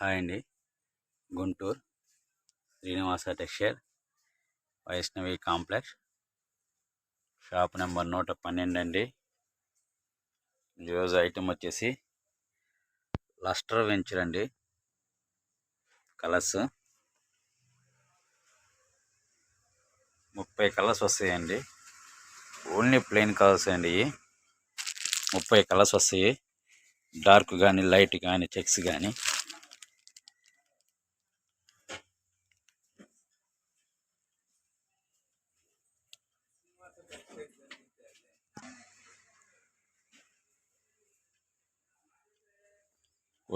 Hi అండి. Guntur Srinivasa textile Vaishnavi complex shop number 112 అండి. ఈరోజు ఐటమ్ వచ్చేసి లస్టర్ వెంచర్ అండి. కలర్స్ 30 కలర్స్ వస్తాయండి. ఓన్లీ ప్లెయిన్ కలర్స్ అండి. 30 కలర్స్ వస్తాయి. డార్క్ కానీ లైట్ కానీ చెక్స్ కానీ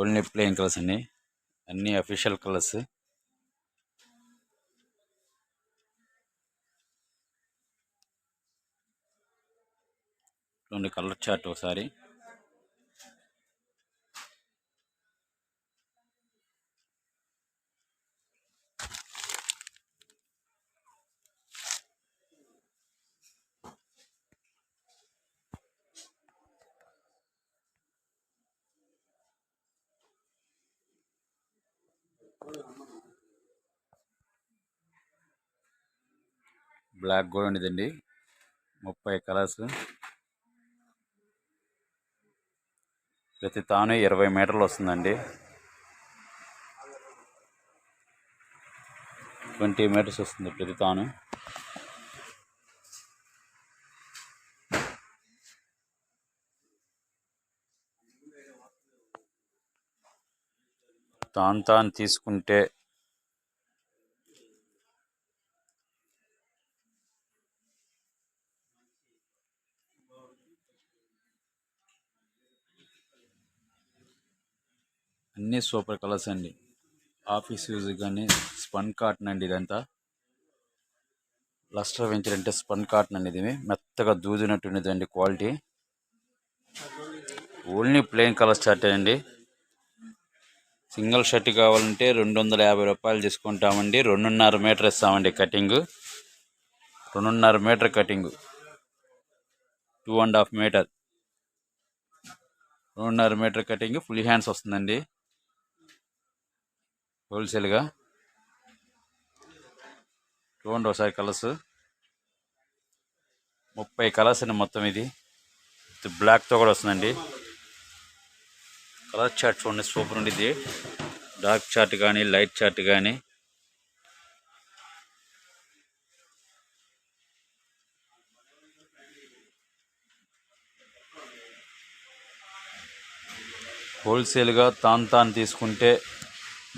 ఓన్లీ ప్లెయిన్ కలర్స్ అండి. అన్ని అఫీషియల్ కలర్స్. రెండు కలర్ చార్ట్ ఒకసారి. బ్లాక్ కూడా ఉండేదండి. 30 కలర్స్. ప్రతి తాను 20 మీటర్లు వస్తుందండి. 20 మీటర్స్ వస్తుంది ప్రతి తాను. తాను తీసుకుంటే అన్నీ సూపర్ కలర్స్ అండి. ఆఫీస్ యూజ్ కానీ స్పన్ కాటన్ అండి. ఇదంతా లస్టర్ వెంచర్ అంటే స్పన్ కాటన్ అండి. ఇది మెత్తగా దూదినట్టు ఉండేదండి క్వాలిటీ. ఓన్లీ ప్లెయిన్ కలర్ షర్ట్ అండి. సింగిల్ షర్ట్ కావాలంటే 250 రూపాయలు తీసుకుంటామండి. 2.5 మీటర్ ఇస్తామండి కటింగ్. 2.5 metre cutting. 2.5 metre. 2.5 metre cutting full hands వస్తుందండి. హోల్సేల్గా చూడండి ఒకసారి కలర్స్. 30 కలర్స్ అండి మొత్తం. ఇది బ్లాక్తో కూడా వస్తుందండి. కలర్ చార్ట్ చూడండి, సూపర్ ఉండేది. డార్క్ చార్ట్ కానీ లైట్ చార్ట్ కానీ హోల్సేల్గా తాను తీసుకుంటే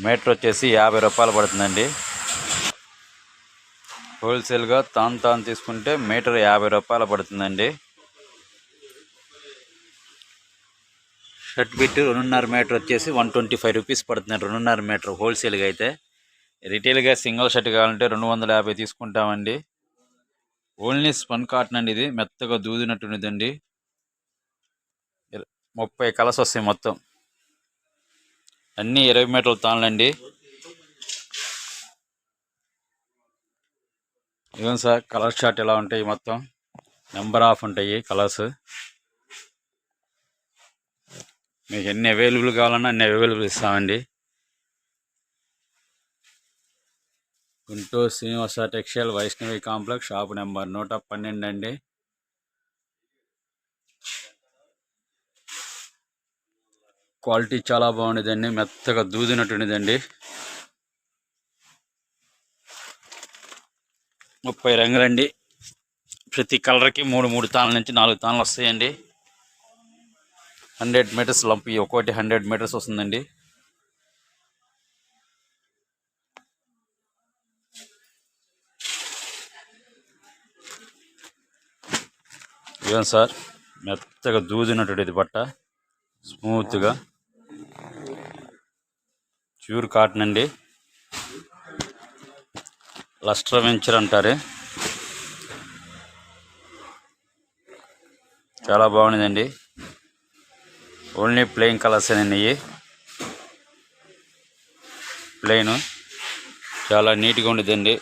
మీటర్ వచ్చేసి 50 రూపాయలు పడుతుందండి. హోల్సేల్గా తాను తీసుకుంటే మీటర్ 50 రూపాయలు పడుతుందండి. షర్ట్ బిట్ 2.5 మీటర్ వచ్చేసి 125 రూపీస్ పడుతుంది. 2.5 మీటర్ హోల్సేల్గా అయితే. రిటైల్గా సింగిల్ షర్ట్ కావాలంటే 250 తీసుకుంటామండి. ఓన్లీ స్పన్ కాటన్ అండి. ఇది మెత్తగా దూదినట్టు ఉండేదండి. 30 కలర్స్ వస్తాయి మొత్తం. అన్నీ 20 మీటర్ల తాళ్ళండి. ఇవ్వండి సార్ కలర్ చార్ట్ ఎలా ఉంటాయి. మొత్తం నెంబర్ ఆఫ్ ఉంటాయి కలర్స్. మీకు ఎన్ని అవైలబుల్ కావాలన్నా అన్ని అవైలబుల్ ఇస్తామండి. Guntur Srinivasa textile Vaishnavi complex shop number 112 అండి. క్వాలిటీ చాలా బాగుండేదండి. మెత్తగా దూదినట్టు ఉండేదండి. 30 రంగులండి. ప్రతి కలర్కి 3 తాళ్ళ నుంచి 4 తాళ్ళు వస్తాయండి. 100 మీటర్స్ లంప్. ఒక్కోటి 100 మీటర్స్ వస్తుందండి. ఇవ్వండి సార్ మెత్తగా దూదినట్టు ఇది బట్ట. స్మూత్గా ప్యూర్ కాటన్ అండి. లస్టర్ వెంచర్ అంటారు. చాలా బాగుండేదండి. ఓన్లీ ప్లెయిన్ కలర్స్ అండి. ప్లెయిన్ చాలా నీట్గా ఉండేదండి.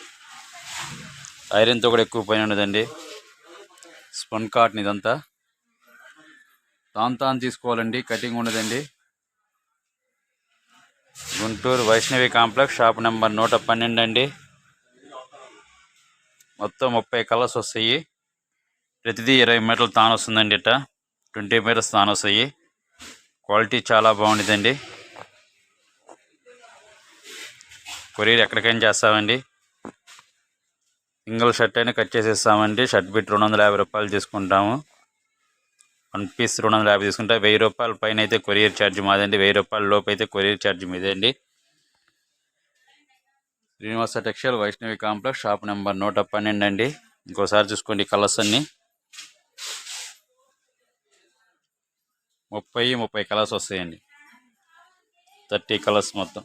ఐరన్తో కూడా ఎక్కువ పైన ఉండదండి. స్పన్ కాటన్ ఇదంతా. తాను తీసుకోవాలండి. కటింగ్ ఉండదండి. Guntur Vaishnavi complex shop number 112 అండి. మొత్తం 30 కలర్స్ వస్తాయి. ప్రతిదీ 20 మీటర్లు తాను వస్తుందండి. ఇట్ట 20 మీటర్స్ తాను వస్తాయి. క్వాలిటీ చాలా బాగుంటుందండి. కొరియర్ ఎక్కడికైనా చేస్తామండి. సింగిల్ షర్ట్ అయినా కట్ చేసేస్తామండి. షర్ట్ బిట్ 250 రూపాయలు తీసుకుంటాము. 1 పీస్ 250 తీసుకుంటే 1000 రూపాయల పైన అయితే కొరియర్ ఛార్జ్ మాదండి. 1000 రూపాయల లోపు అయితే కొరియర్ ఛార్జ్ మీదే అండి. Srinivasa textile Vaishnavi complex shop number 112 అండి. ఇంకోసారి చూసుకోండి కలర్స్ అన్ని 30 కలర్స్ వస్తాయండి. 30 కలర్స్ మొత్తం.